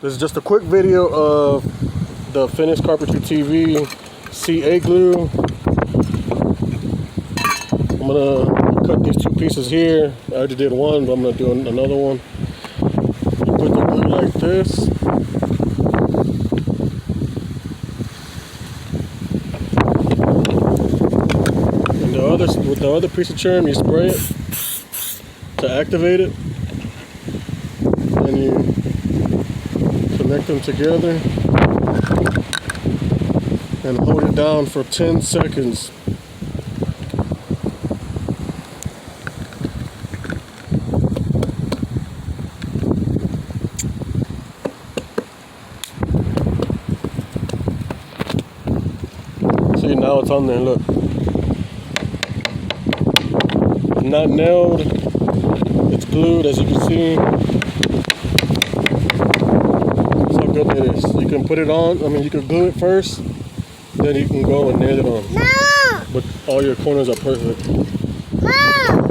This is just a quick video of the finished carpentry TV CA glue. I'm gonna cut these two pieces here. I already did one, but I'm gonna do another one. You put the glue like this. And with the other piece of trim, you spray it to activate it. And you connect them together and hold it down for 10 seconds. See, now it's on there, look. It's not nailed, it's glued, as you can see. Good it is. You can put it on, you can glue it first, then you can go and nail it on. No! But all your corners are perfect. No!